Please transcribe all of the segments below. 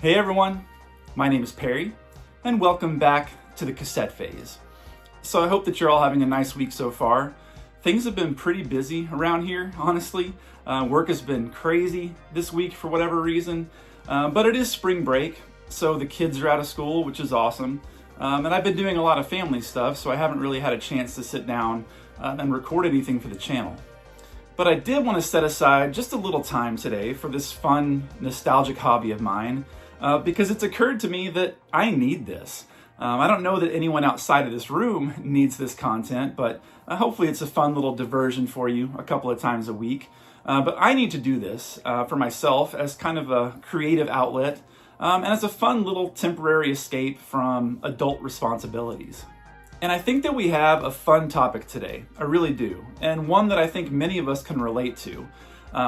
Hey everyone, my name is Perry, and welcome back to the Cassette Phase. So I hope that you're all having a nice week so far. Things have been pretty busy around here, honestly. Work has been crazy this week for whatever reason, but it is spring break, so the kids are out of school, which is awesome. And I've been doing a lot of family stuff, so I haven't really had a chance to sit down and record anything for the channel. But I did want to set aside just a little time today for this fun, nostalgic hobby of mine, because it's occurred to me that I need this. I don't know that anyone outside of this room needs this content, but hopefully it's a fun little diversion for you a couple of times a week. But I need to do this for myself as kind of a creative outlet and as a fun little temporary escape from adult responsibilities. And I think that we have a fun topic today, I really do, and one that I think many of us can relate to.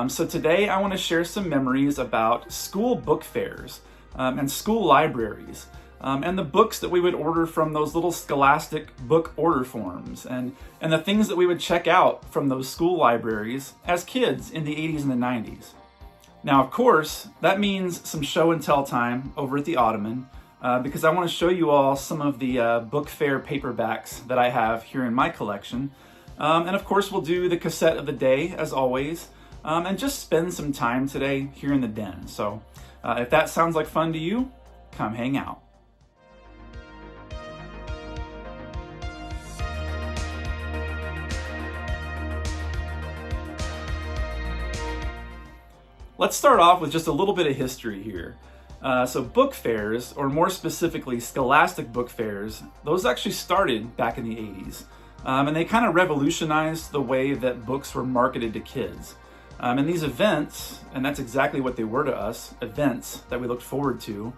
So today I want to share some memories about school book fairs and school libraries and the books that we would order from those little Scholastic book order forms and the things that we would check out from those school libraries as kids in the 80s and the 90s. Now, of course, that means some show and tell time over at the Ottoman, because I want to show you all some of the book fair paperbacks that I have here in my collection. And of course, we'll do the cassette of the day, as always, and just spend some time today here in the den. So if that sounds like fun to you, come hang out. Let's start off with just a little bit of history here. So book fairs, or more specifically Scholastic book fairs, those actually started back in the 80s. And they kind of revolutionized the way that books were marketed to kids. And these events, and that's exactly what they were to us, events that we looked forward to,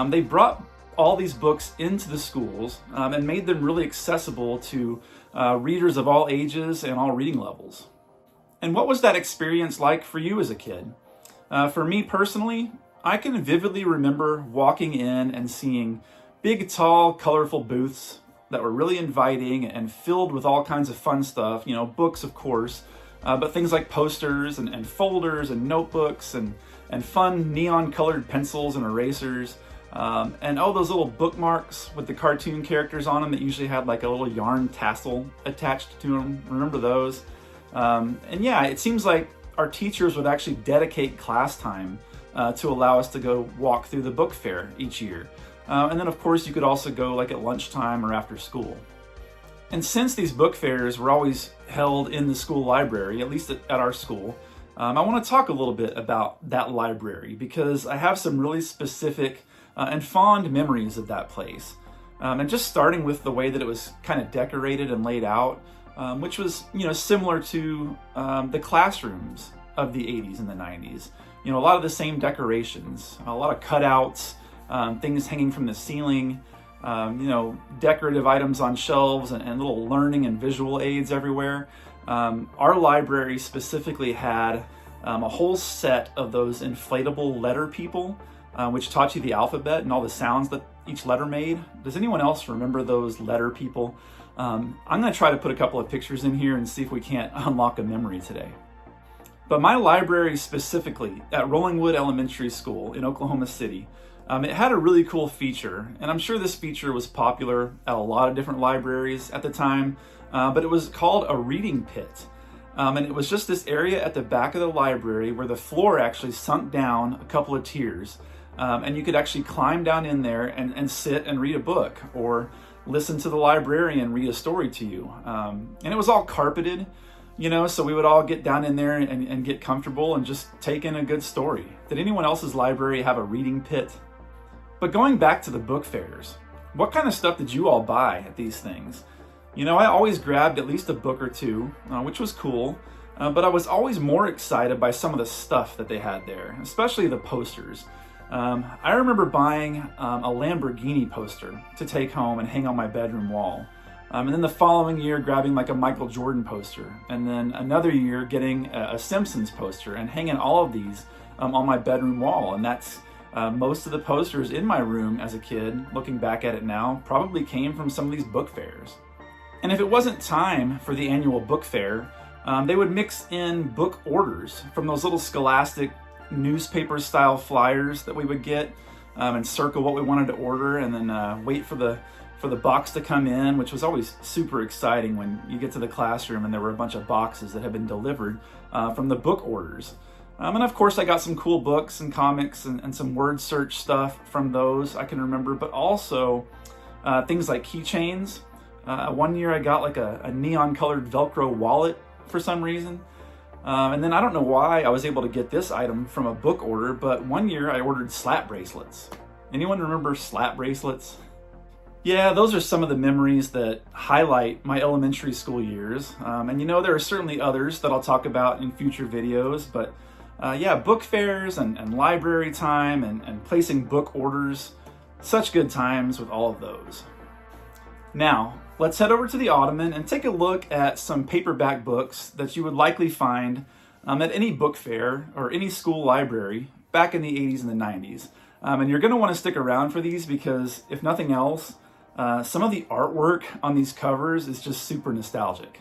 they brought all these books into the schools and made them really accessible to readers of all ages and all reading levels. And what was that experience like for you as a kid? For me personally, I can vividly remember walking in and seeing big, tall, colorful booths that were really inviting and filled with all kinds of fun stuff, books of course, but things like posters and folders and notebooks and fun neon colored pencils and erasers, and those little bookmarks with the cartoon characters on them that usually had like a little yarn tassel attached to them. Remember those? It seems like our teachers would actually dedicate class time to allow us to go walk through the book fair each year. And then of course you could also go like at lunchtime or after school. And since these book fairs were always held in the school library, at least at our school, I want to talk a little bit about that library because I have some really specific and fond memories of that place. And just starting with the way that it was kind of decorated and laid out, which was, similar to the classrooms of the 80s and the 90s. A lot of the same decorations, a lot of cutouts, things hanging from the ceiling, decorative items on shelves and little learning and visual aids everywhere. Our library specifically had a whole set of those inflatable letter people, which taught you the alphabet and all the sounds that each letter made. Does anyone else remember those letter people? I'm going to try to put a couple of pictures in here and see if we can't unlock a memory today. But my library specifically at Rollingwood Elementary School in Oklahoma City, it had a really cool feature, and I'm sure this feature was popular at a lot of different libraries at the time, but it was called a reading pit. And it was just this area at the back of the library where the floor actually sunk down a couple of tiers, and you could actually climb down in there and sit and read a book or listen to the librarian read a story to you. And it was all carpeted, so we would all get down in there and get comfortable and just take in a good story. Did anyone else's library have a reading pit? But going back to the book fairs, what kind of stuff did you all buy at these things? I always grabbed at least a book or two, which was cool, but I was always more excited by some of the stuff that they had there, especially the posters. I remember buying a Lamborghini poster to take home and hang on my bedroom wall. And then the following year grabbing like a Michael Jordan poster. And then another year getting a Simpsons poster and hanging all of these on my bedroom wall. And that's most of the posters in my room as a kid, looking back at it now, probably came from some of these book fairs. And if it wasn't time for the annual book fair, they would mix in book orders from those little Scholastic newspaper style flyers that we would get and circle what we wanted to order, and then wait for the box to come in, which was always super exciting when you get to the classroom and there were a bunch of boxes that had been delivered from the book orders. And of course, I got some cool books and comics and some word search stuff from those I can remember, but also things like keychains. One year I got like a neon colored Velcro wallet for some reason. And then I don't know why I was able to get this item from a book order, but one year I ordered slap bracelets. Anyone remember slap bracelets? Yeah, those are some of the memories that highlight my elementary school years. And there are certainly others that I'll talk about in future videos, but yeah, book fairs and library time and placing book orders, such good times with all of those. Now, let's head over to the Ottoman and take a look at some paperback books that you would likely find at any book fair or any school library back in the 80s and the 90s. And you're going to want to stick around for these because, if nothing else, some of the artwork on these covers is just super nostalgic.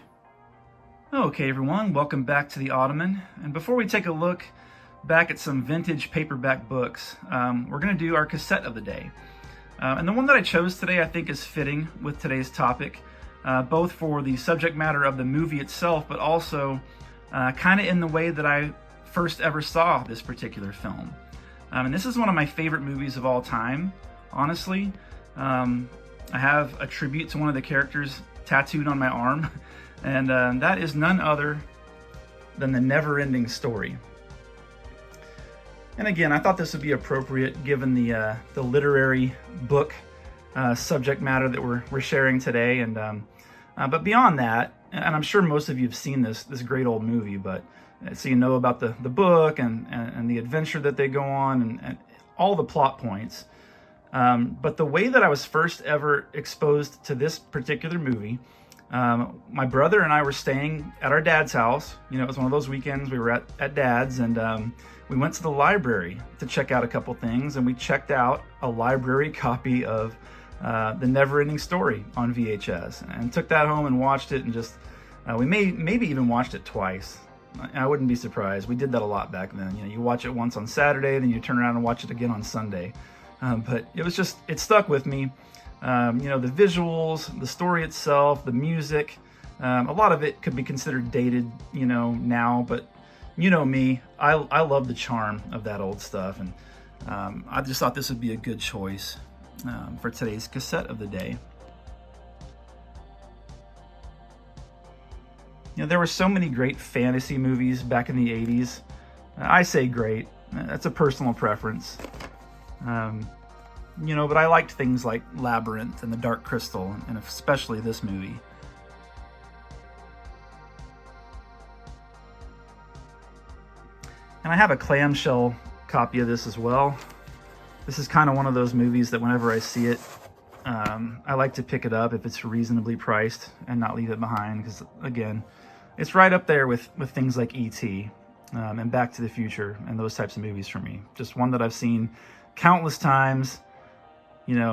Okay, everyone, welcome back to the Ottoman. And before we take a look back at some vintage paperback books, we're going to do our cassette of the day. And the one that I chose today I think is fitting with today's topic, both for the subject matter of the movie itself, but also kind of in the way that I first ever saw this particular film. And this is one of my favorite movies of all time, honestly. I have a tribute to one of the characters tattooed on my arm, and that is none other than The Never-Ending Story. And again, I thought this would be appropriate given the literary book subject matter that we're sharing today. And but beyond that, and I'm sure most of you have seen this great old movie, but so you know about the book and the adventure that they go on and all the plot points. But the way that I was first ever exposed to this particular movie, my brother and I were staying at our dad's house. It was one of those weekends we were at dad's, and we went to the library to check out a couple things, and we checked out a library copy of The Never-Ending Story on VHS, and took that home and watched it, and just we maybe even watched it twice. I wouldn't be surprised. We did that a lot back then. You watch it once on Saturday, then you turn around and watch it again on Sunday. But it stuck with me. The visuals, the story itself, the music, a lot of it could be considered dated, now, but me, I love the charm of that old stuff. And I just thought this would be a good choice for today's cassette of the day. There were so many great fantasy movies back in the 80s. I say great, that's a personal preference. But I liked things like Labyrinth and The Dark Crystal, and especially this movie. And I have a clamshell copy of this as well. This is kind of one of those movies that whenever I see it, I like to pick it up if it's reasonably priced and not leave it behind, because again, it's right up there with things like E.T. And Back to the Future and those types of movies for me. Just one that I've seen countless times,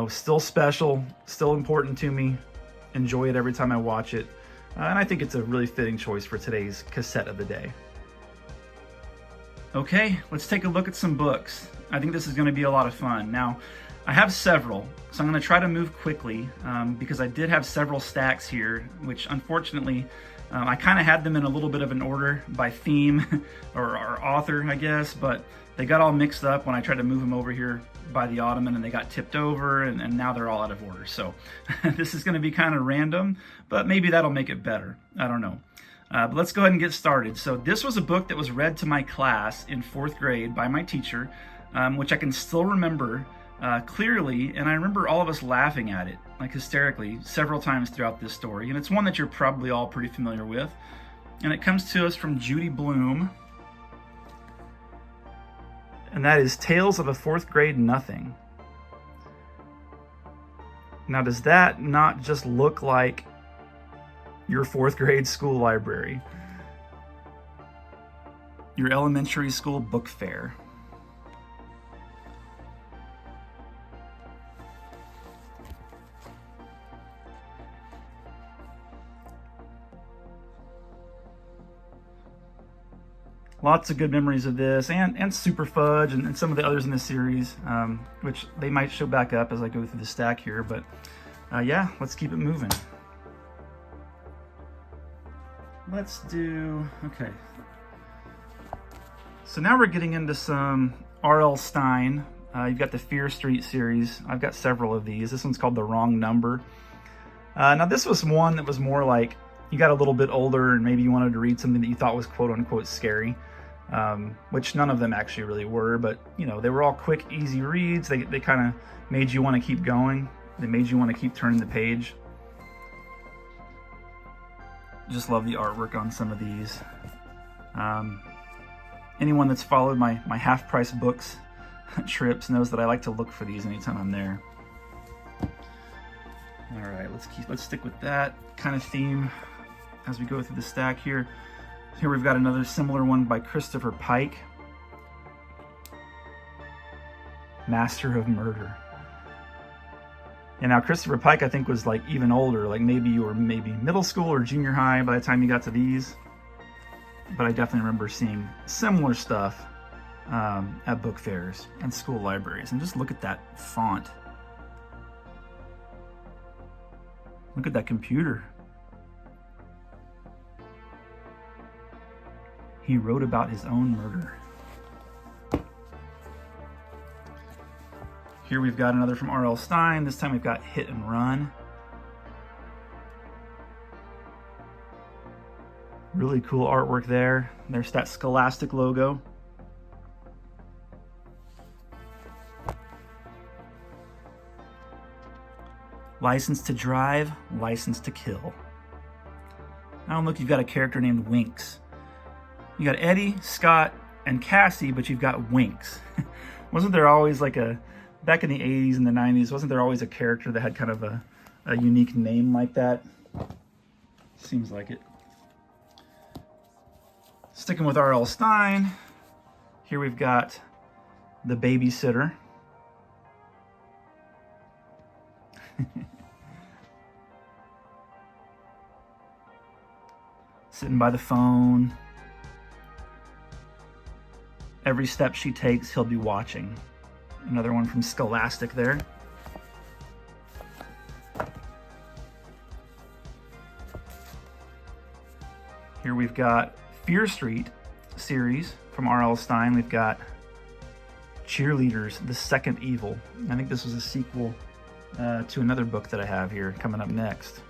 still special, still important to me, enjoy it every time I watch it. And I think it's a really fitting choice for today's cassette of the day. Okay, let's take a look at some books. I think this is going to be a lot of fun. Now, I have several, so I'm going to try to move quickly because I did have several stacks here, which unfortunately I kind of had them in a little bit of an order by theme or author, I guess, but they got all mixed up when I tried to move them over here by the Ottoman, and they got tipped over, and now they're all out of order. So this is going to be kind of random, but maybe that'll make it better. I don't know. But let's go ahead and get started. So this was a book that was read to my class in 4th grade by my teacher, which I can still remember clearly, and I remember all of us laughing at it, like hysterically, several times throughout this story. And it's one that you're probably all pretty familiar with. And it comes to us from Judy Blume. And that is Tales of a 4th Grade Nothing. Now, does that not just look like your 4th grade school library? Your elementary school book fair. Lots of good memories of this, and Super Fudge, and some of the others in this series, which they might show back up as I go through the stack here. But yeah, let's keep it moving. Let's do, okay. So now we're getting into some R.L. Stine. You've got the Fear Street series. I've got several of these. This one's called The Wrong Number. Now this was one that was more like, you got a little bit older and maybe you wanted to read something that you thought was quote unquote scary, which none of them actually really were, but you know, they were all quick, easy reads. They kind of made you want to keep going. They made you want to keep turning the page. Just love the artwork on some of these. Anyone that's followed my half-price books trips knows that I like to look for these anytime I'm there. All right, let's stick with that kind of theme as we go through the stack here. Here we've got another similar one by Christopher Pike, Master of Murder. And now Christopher Pike, I think, was like even older, like maybe you were middle school or junior high by the time you got to these. But I definitely remember seeing similar stuff at book fairs and school libraries. And just look at that font. Look at that computer. He wrote about his own murder. Here we've got another from R.L. Stine. This time we've got Hit and Run. Really cool artwork there. There's that Scholastic logo. License to Drive, License to Kill. Now look, you've got a character named Winks. You got Eddie, Scott, and Cassie, but you've got Winks. Wasn't there always like back in the 80s and the 90s, wasn't there always a character that had kind of a unique name like that? Seems like it. Sticking with R.L. Stine, here we've got The Babysitter. Sitting by the phone. Every step she takes, he'll be watching. Another one from Scholastic there. Here we've got Fear Street series from R.L. Stine. We've got Cheerleaders, The Second Evil. I think this was a sequel to another book that I have here coming up next.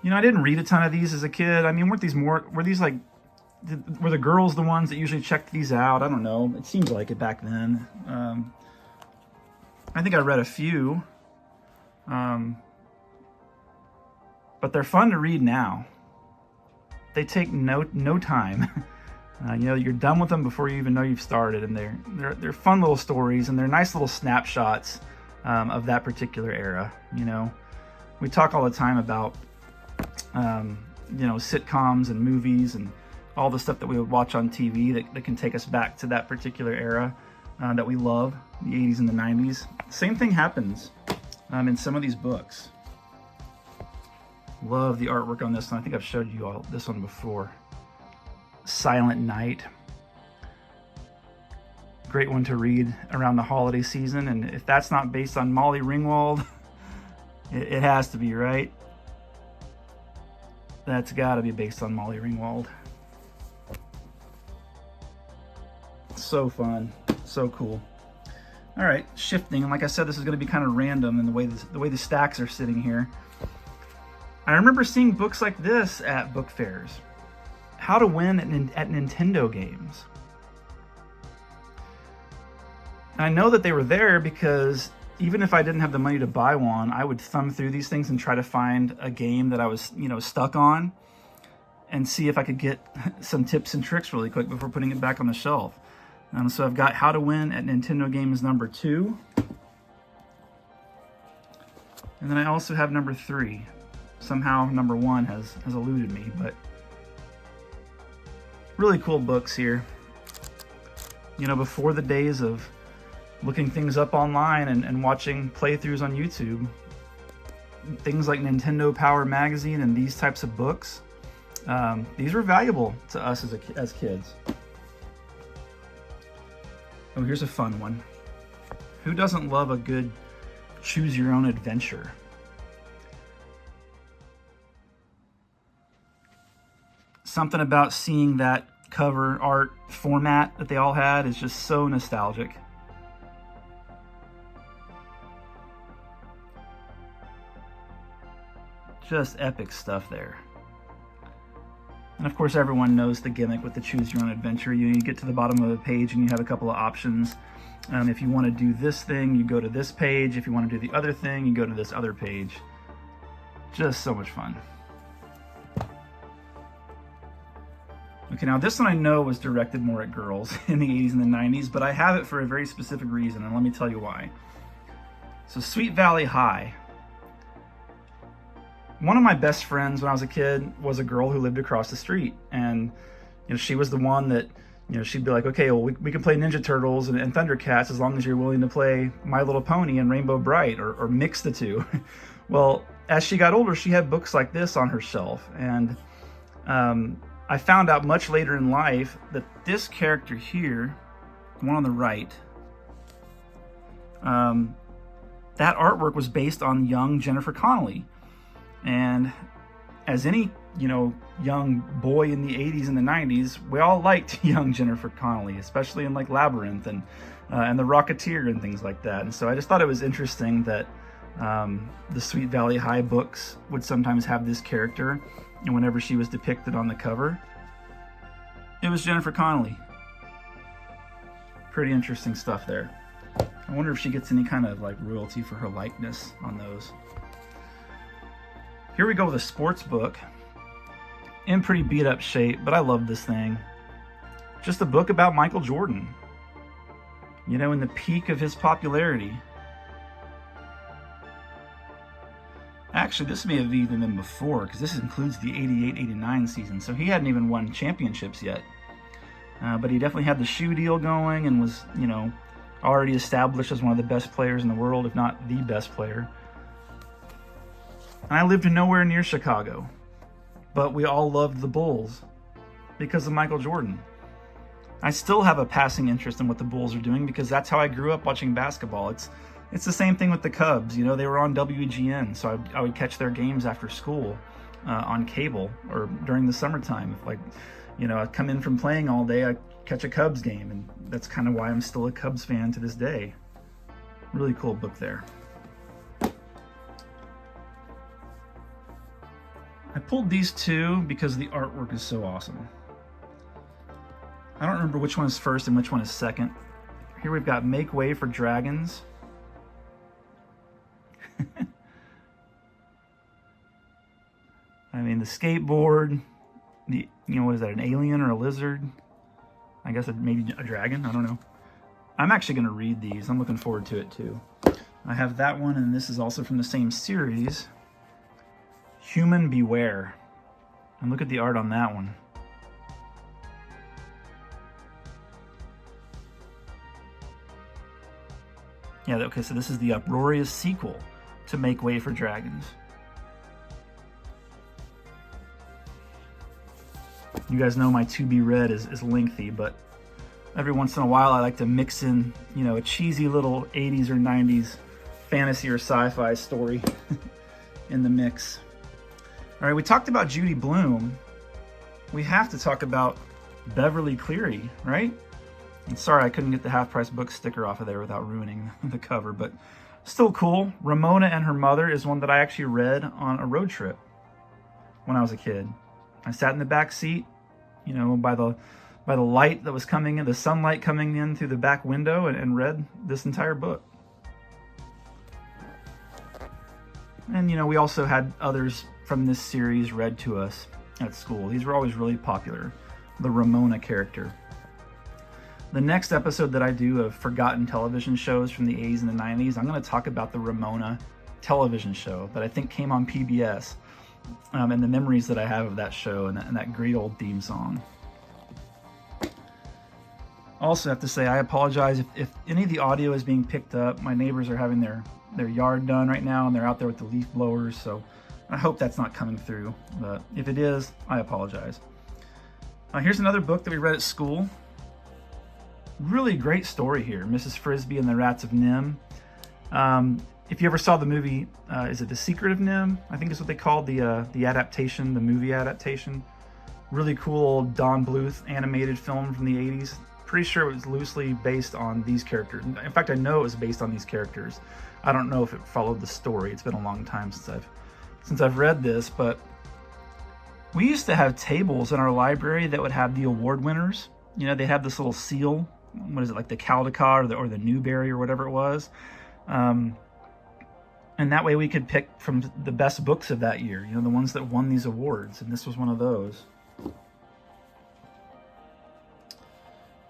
You know, I didn't read a ton of these as a kid. I mean, were the girls the ones that usually checked these out? I don't know. It seems like it back then. I think I read a few. But they're fun to read now. They take no time. You know, you're done with them before you even know you've started, and they're fun little stories, and they're nice little snapshots of that particular era. You know, we talk all the time about you know, sitcoms and movies and all the stuff that we would watch on TV that can take us back to that particular era that we love, the 80s and the 90s. Same thing happens in some of these books. Love the artwork on this one. I think I've showed you all this one before. Silent Night. Great one to read around the holiday season, and if that's not based on Molly Ringwald, it has to be, right? That's got to be based on Molly Ringwald. So fun, so cool. All right, shifting, and like I said, this is going to be kind of random in the way the stacks are sitting here. I remember seeing books like this at book fairs. How to Win at Nintendo Games. And I know that they were there because even if I didn't have the money to buy one, I would thumb through these things and try to find a game that I was, you know, stuck on and see if I could get some tips and tricks really quick before putting it back on the shelf. So I've got How to Win at Nintendo Games number 2. And then I also have number 3. Somehow number 1 has eluded me, but really cool books here. You know, before the days of looking things up online and watching playthroughs on YouTube, things like Nintendo Power Magazine and these types of books, these were valuable to us as kids. Oh, here's a fun one. Who doesn't love a good choose your own adventure? Something about seeing that cover art format that they all had is just so nostalgic. Just epic stuff there. And of course, everyone knows the gimmick with the choose your own adventure. You get to the bottom of the page and you have a couple of options. If you want to do this thing, you go to this page. If you want to do the other thing, you go to this other page. Just so much fun. Okay, now this one I know was directed more at girls in the 80s and the 90s, but I have it for a very specific reason, and let me tell you why. So Sweet Valley High. One of my best friends when I was a kid was a girl who lived across the street, and she was the one that she'd be like, okay, well, we can play Ninja Turtles and Thundercats as long as you're willing to play My Little Pony and Rainbow Bright, or mix the two. Well, as she got older, she had books like this on her shelf, and I found out much later in life that this character here, the one on the right, that artwork was based on young Jennifer Connelly. And as any, young boy in the 80s and the 90s, we all liked young Jennifer Connelly, especially in like Labyrinth and The Rocketeer and things like that. And so I just thought it was interesting that the Sweet Valley High books would sometimes have this character, and whenever she was depicted on the cover, it was Jennifer Connelly. Pretty interesting stuff there. I wonder if she gets any kind of like royalty for her likeness on those. Here we go with a sports book. In pretty beat up shape, but I love this thing. Just a book about Michael Jordan. In the peak of his popularity. Actually, this may have even been before, because this includes the 88-89 season, so he hadn't even won championships yet. But he definitely had the shoe deal going and was, already established as one of the best players in the world, if not the best player. And I lived nowhere near Chicago, but we all loved the Bulls because of Michael Jordan. I still have a passing interest in what the Bulls are doing because that's how I grew up watching basketball. It's the same thing with the Cubs. They were on WGN, so I would catch their games after school on cable or during the summertime. If I'd come in from playing all day, I'd catch a Cubs game, and that's kind of why I'm still a Cubs fan to this day. Really cool book there. I pulled these two because the artwork is so awesome. I don't remember which one is first and which one is second. Here we've got Make Way for Dragons. I mean, the skateboard, what is that, an alien or a lizard? I guess maybe a dragon, I don't know. I'm actually going to read these. I'm looking forward to it too. I have that one, and this is also from the same series. Human Beware. And look at the art on that one. Yeah, okay, so this is the uproarious sequel to Make Way for Dragons. You guys know my to be read is lengthy, but every once in a while I like to mix in, a cheesy little 80s or 90s fantasy or sci-fi story in the mix. All right, we talked about Judy Blume. We have to talk about Beverly Cleary, right? And sorry I couldn't get the Half Price Book sticker off of there without ruining the cover, but still cool. Ramona and Her Mother is one that I actually read on a road trip when I was a kid. I sat in the back seat, by the light that was coming in, the sunlight coming in through the back window, and read this entire book. And, we also had others from this series read to us at school. These were always really popular. The Ramona character. The next episode that I do of forgotten television shows from the 80s and the 90s, I'm going to talk about the Ramona television show that I think came on PBS, and the memories that I have of that show and that great old theme song. Also have to say, I apologize if any of the audio is being picked up. My neighbors are having their their yard done right now, and they're out there with the leaf blowers, so I hope that's not coming through, but if it is, I apologize. Here's another book that we read at school. Really great story here, Mrs. Frisbee and the Rats of Nim. If you ever saw the movie, is it The Secret of Nim? I think is what they called the adaptation, the movie adaptation. Really cool Don Bluth animated film from the 80s. Pretty sure it was loosely based on these characters. In fact, I know it was based on these characters. I don't know if it followed the story. It's been a long time since I've read this, but we used to have tables in our library that would have the award winners. You know, they have this little seal. What is it, like the Caldecott or the Newbery or whatever it was. And that way we could pick from the best books of that year, you know, the ones that won these awards, and this was one of those.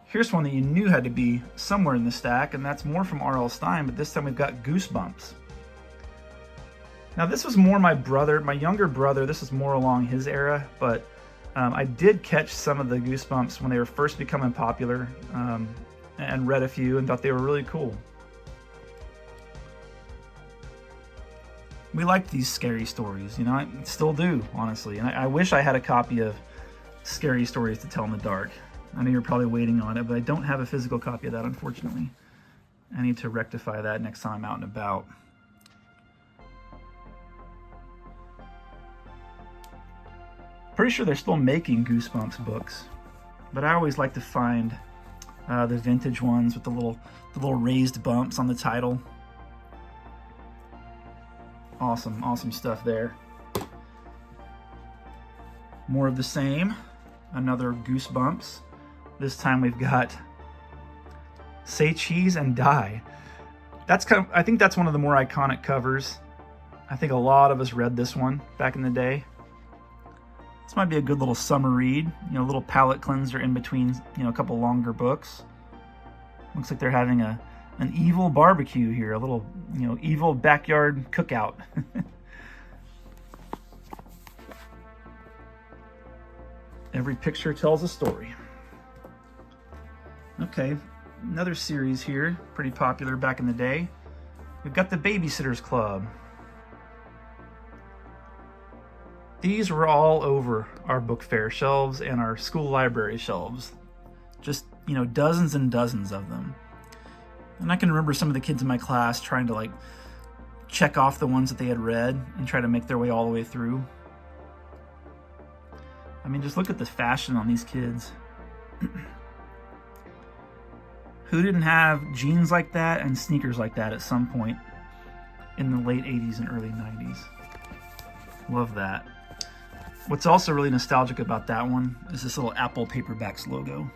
Here's one that you knew had to be somewhere in the stack, and that's more from R.L. Stine, but this time we've got Goosebumps. Now this was more my younger brother, this is more along his era, but I did catch some of the Goosebumps when they were first becoming popular, and read a few and thought they were really cool. We liked these scary stories, you know, I still do, honestly, and I wish I had a copy of Scary Stories to Tell in the Dark. I know you're probably waiting on it, but I don't have a physical copy of that, unfortunately. I need to rectify that next time I'm out and about. Pretty sure they're still making Goosebumps books, but I always like to find the vintage ones with the little raised bumps on the title. Awesome stuff there. More of the same. Another Goosebumps. This time we've got Say Cheese and Die. I think that's one of the more iconic covers. I think a lot of us read this one back in the day. This might be a good little summer read, you know, a little palate cleanser in between, you know, a couple longer books. Looks like they're having an evil barbecue here, a little, you know, evil backyard cookout. Every picture tells a story. Okay, another series here, pretty popular back in the day. We've got the Babysitter's Club. These were all over our book fair shelves and our school library shelves. Just, you know, dozens and dozens of them. And I can remember some of the kids in my class trying to like check off the ones that they had read and try to make their way all the way through. I mean, just look at the fashion on these kids. Who didn't have jeans like that and sneakers like that at some point in the late 80s and early 90s? Love that. What's also really nostalgic about that one is this little Apple Paperbacks logo.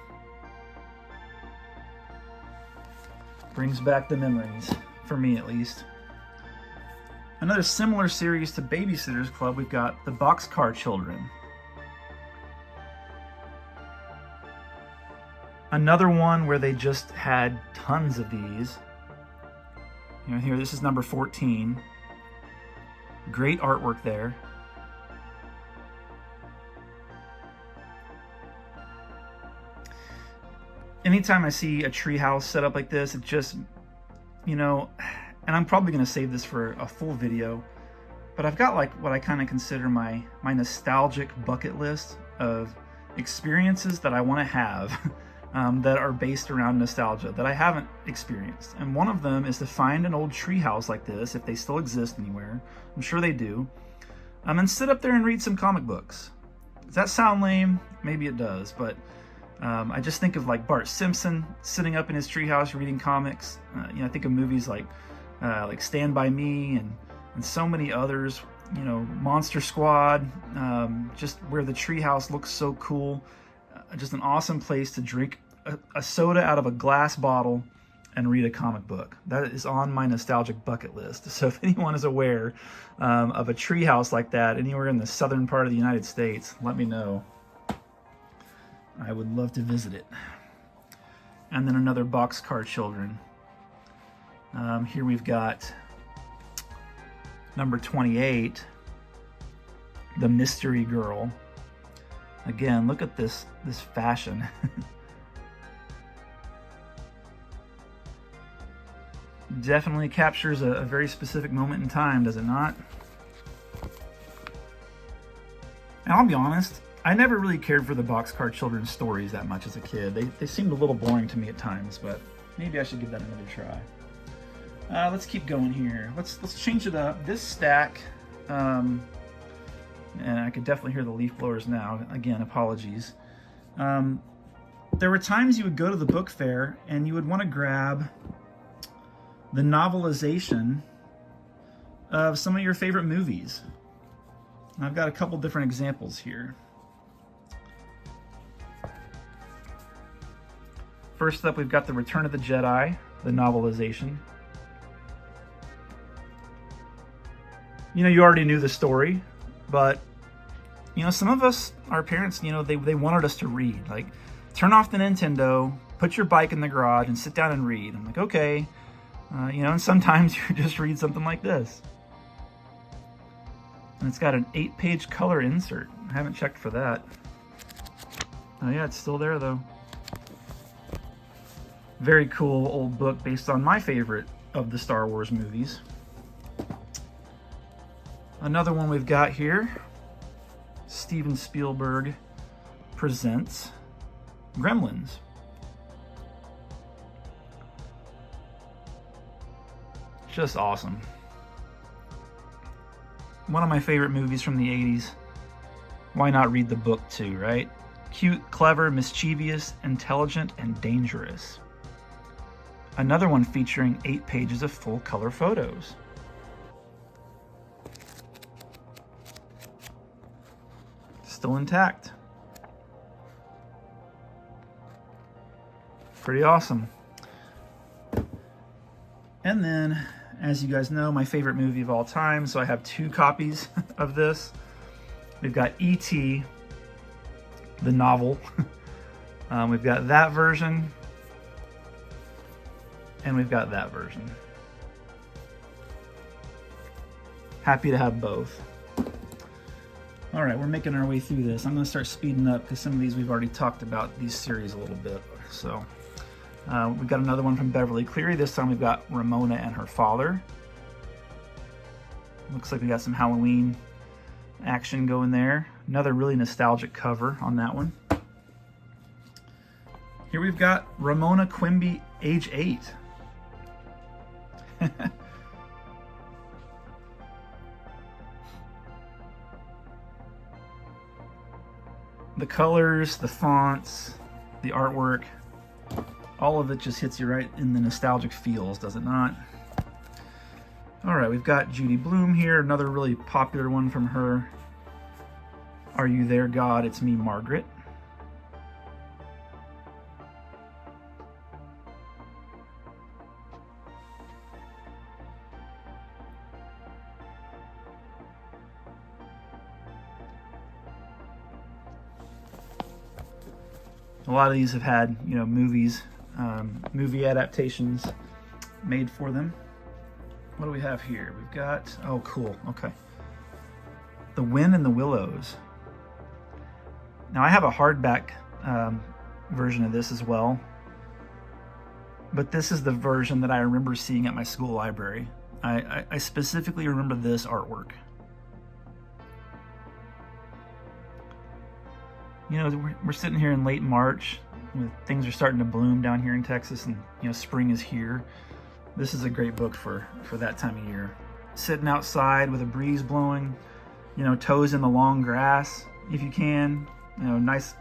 Brings back the memories, for me at least. Another similar series to Babysitter's Club, we've got the Boxcar Children. Another one where they just had tons of these. You know, here, this is number 14. Great artwork there. Anytime I see a treehouse set up like this, it just, you know, and I'm probably going to save this for a full video, but I've got like what I kind of consider my nostalgic bucket list of experiences that I want to have that are based around nostalgia that I haven't experienced. And one of them is to find an old treehouse like this, if they still exist anywhere. I'm sure they do. And sit up there and read some comic books. Does that sound lame? Maybe it does, but I just think of like Bart Simpson sitting up in his treehouse reading comics. You know, I think of movies like Stand By Me and so many others. You know, Monster Squad, just where the treehouse looks so cool. Just an awesome place to drink a soda out of a glass bottle and read a comic book. That is on my nostalgic bucket list. So if anyone is aware of a treehouse like that anywhere in the southern part of the United States, let me know. I would love to visit it. And then another Boxcar Children. Here we've got number 28, The Mystery Girl. Again, look at this definitely captures a very specific moment in time, does it not? And I'll be honest, I never really cared for the boxcar children's stories that much as a kid. They seemed a little boring to me at times, but maybe I should give that another try. Let's keep going here. Let's change it up. This stack, and I could definitely hear the leaf blowers now. Again, apologies. There were times you would go to the book fair and you would want to grab the novelization of some of your favorite movies. And I've got a couple different examples here. First up, we've got The Return of the Jedi, the novelization. You know, you already knew the story, but, you know, some of us, our parents, you know, they wanted us to read. Like, turn off the Nintendo, put your bike in the garage, and sit down and read. I'm like, okay. You know, and sometimes you just read something like this. And it's got an 8-page color insert. I haven't checked for that. Oh yeah, it's still there though. Very cool old book based on my favorite of the Star Wars movies. Another one we've got here, Steven Spielberg presents Gremlins. Just awesome. One of my favorite movies from the 80s. Why not read the book too, right? Cute, clever, mischievous, intelligent, and dangerous. Another one featuring 8 pages of full color photos. Still intact. Pretty awesome. And then, as you guys know, my favorite movie of all time, so I have 2 copies of this. We've got E.T., the novel. We've got that version, and we've got that version. Happy to have both. All right, we're making our way through this. I'm going to start speeding up because some of these we've already talked about these series a little bit. So we've got another one from Beverly Cleary. This time we've got Ramona and her father. Looks like we got some Halloween action going there. Another really nostalgic cover on that one. Here we've got Ramona Quimby, age 8. The colors, the fonts, the artwork, all of it just hits you right in the nostalgic feels, does it not? All right, we've got Judy Blume here, another really popular one from her. Are You There, God? It's Me, Margaret. A lot of these have had, you know, movies, movie adaptations made for them. What do we have here? We've got, oh, cool, okay. The Wind and the Willows. Now, I have a hardback version of this as well, but this is the version that I remember seeing at my school library. I specifically remember this artwork. You know, we're sitting here in late March, things are starting to bloom down here in Texas, and, you know, spring is here. This is a great book for that time of year. Sitting outside with a breeze blowing, you know, toes in the long grass, if you can, you know, nice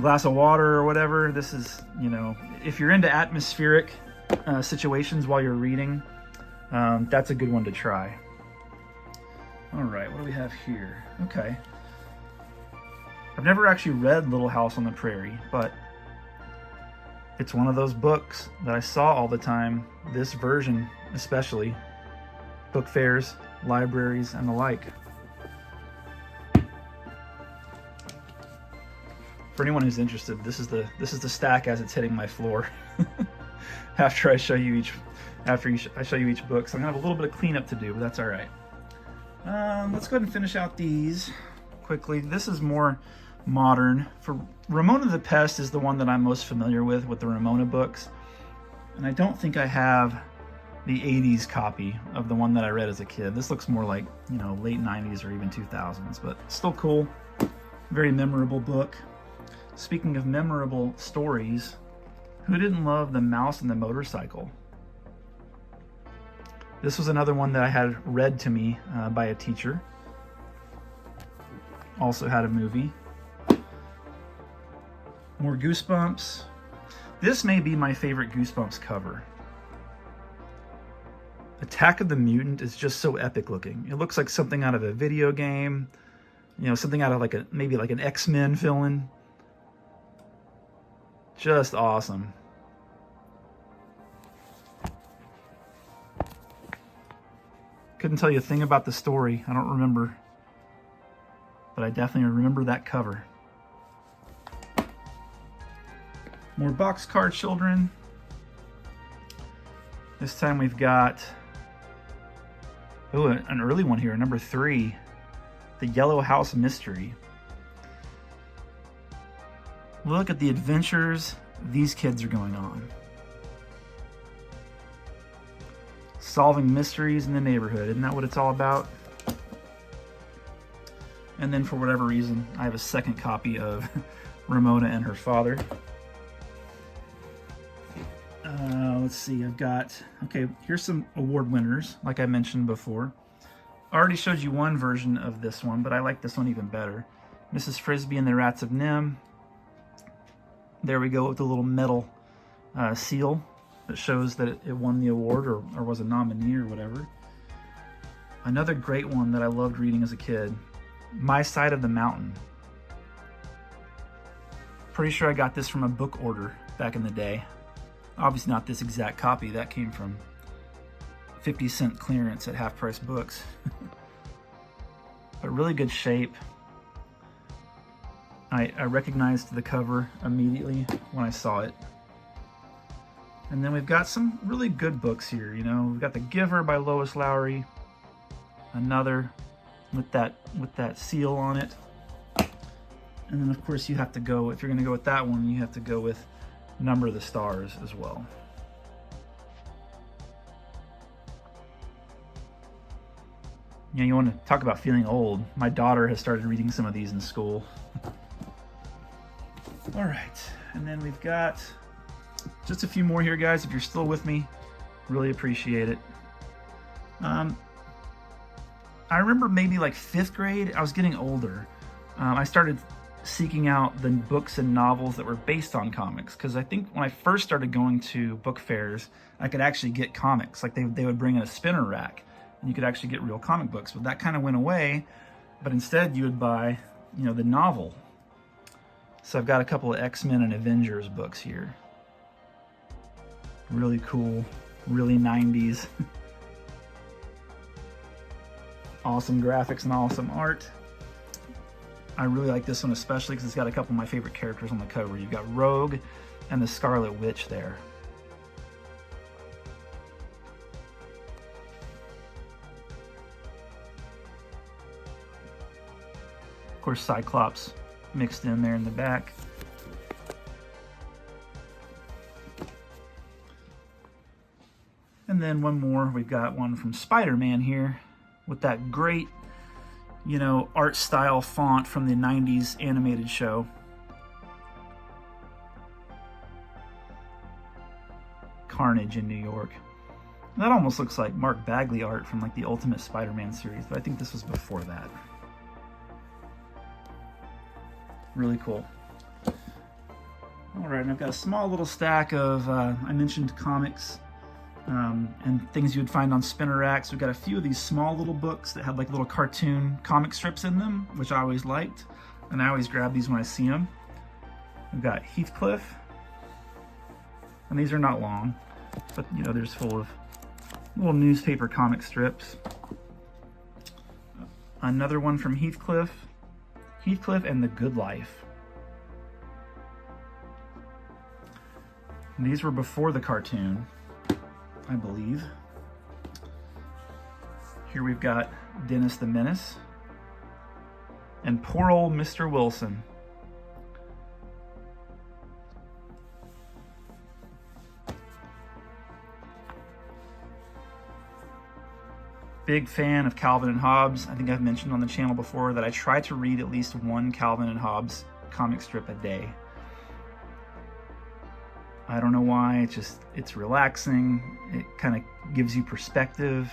glass of water or whatever. This is, you know, if you're into atmospheric situations while you're reading, that's a good one to try. All right, what do we have here? Okay. I've never actually read Little House on the Prairie, but it's one of those books that I saw all the time, this version especially, book fairs, libraries, and the like. For anyone who's interested, this is the stack as it's hitting my floor. After I show you each book, so I'm gonna have a little bit of cleanup to do, but that's all right. Let's go ahead and finish out these quickly. This is more modern. For Ramona the Pest is the one that I'm most familiar with the Ramona books, and I don't think I have the 80s copy of the one that I read as a kid. This looks more like, you know, late 90s or even 2000s, but still cool. Very memorable book. Speaking of memorable stories, who didn't love The Mouse and the Motorcycle? This was another one that I had read to me by a teacher. Also had a movie. More Goosebumps. This may be my favorite Goosebumps cover. Attack of the Mutant is just so epic looking. It looks like something out of a video game, you know, something out of like maybe like an X-Men villain. Just awesome. Couldn't tell you a thing about the story. I don't remember, but I definitely remember that cover. More Boxcar Children. This time we've got, oh, an early one here, number 3, The Yellow House Mystery. Look at the adventures these kids are going on. Solving mysteries in the neighborhood, isn't that what it's all about? And then for whatever reason, I have a second copy of Ramona and Her Father. Let's see, I've got, okay, here's some award winners, like I mentioned before. I already showed you one version of this one, but I like this one even better. Mrs. Frisbee and the Rats of Nim. There we go with the little metal seal that shows that it won the award or was a nominee or whatever. Another great one that I loved reading as a kid, My Side of the Mountain. Pretty sure I got this from a book order back in the day. Obviously not this exact copy, that came from 50-cent clearance at Half Price Books. But really good shape. I recognized the cover immediately when I saw it. And then we've got some really good books here, you know. We've got The Giver by Lois Lowry. Another with that seal on it. And then of course you have to go, if you're gonna go with that one, you have to go with Number of the Stars as well. You know, you want to talk about feeling old. My daughter has started reading some of these in school. All right, and then we've got just a few more here, guys. If you're still with me, really appreciate it. I remember maybe like 5th grade, I was getting older. I started seeking out the books and novels that were based on comics, because I think when I first started going to book fairs, I could actually get comics. Like they would bring in a spinner rack and you could actually get real comic books, but that kind of went away. But instead you would buy, you know, the novel. So I've got a couple of X-Men and Avengers books here. Really cool, really 90s. Awesome graphics and awesome art. I really like this one especially because it's got a couple of my favorite characters on the cover. You've got Rogue and the Scarlet Witch there. Of course, Cyclops mixed in there in the back. And then one more, we've got one from Spider-Man here with that great, you know, art style font from the 90s animated show. Carnage in New York. That almost looks like Mark Bagley art from like the Ultimate Spider-Man series, but I think this was before that. Really cool. All right, and I've got a small little stack of, I mentioned comics and things you would find on spinner racks. We've got a few of these small little books that had like little cartoon comic strips in them, which I always liked. And I always grab these when I see them. We've got Heathcliff. And these are not long, but you know, they're just full of little newspaper comic strips. Another one from Heathcliff. Heathcliff and the Good Life. And these were before the cartoon, I believe. Here we've got Dennis the Menace and Poor Old Mr. Wilson. Big fan of Calvin and Hobbes. I think I've mentioned on the channel before that I try to read at least one Calvin and Hobbes comic strip a day. I don't know why, it's relaxing. It kind of gives you perspective,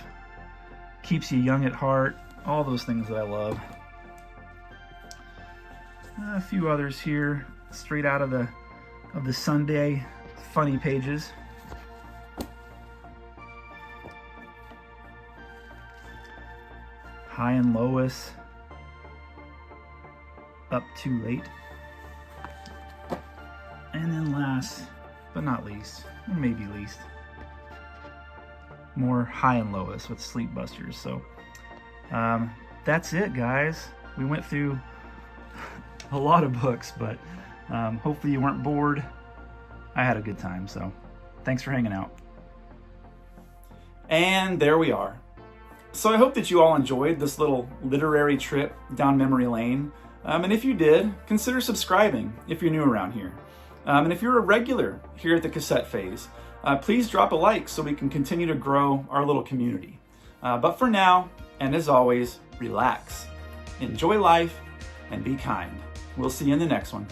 keeps you young at heart, all those things that I love. A few others here, straight out of the Sunday funny pages. Hi and Lois, Up Too Late. And then last but not least, or maybe least, more Hi and Lois with Sleep Busters. So that's it, guys. We went through a lot of books, but hopefully you weren't bored. I had a good time, so thanks for hanging out. And there we are. So I hope that you all enjoyed this little literary trip down memory lane. And if you did, consider subscribing if you're new around here. And if you're a regular here at the Cassette Phase, please drop a like so we can continue to grow our little community. But for now, and as always, relax, enjoy life, and be kind. We'll see you in the next one.